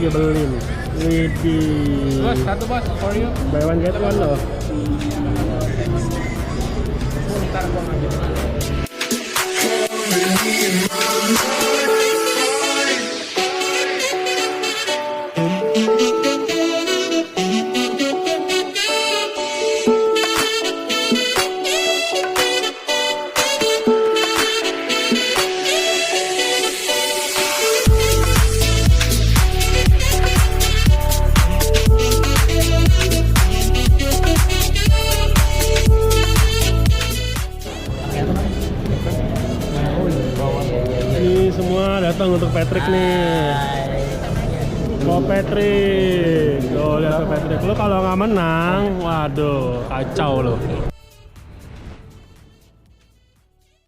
lagi beli nih. Widih. Bos, satu bos, for you. Buy one get one loh. Ntar gua ngambil. Datang untuk Patrick nih. Ko Patrick. Oh, lihat ke Patrick. Lu kalau nggak menang, waduh, kacau lo.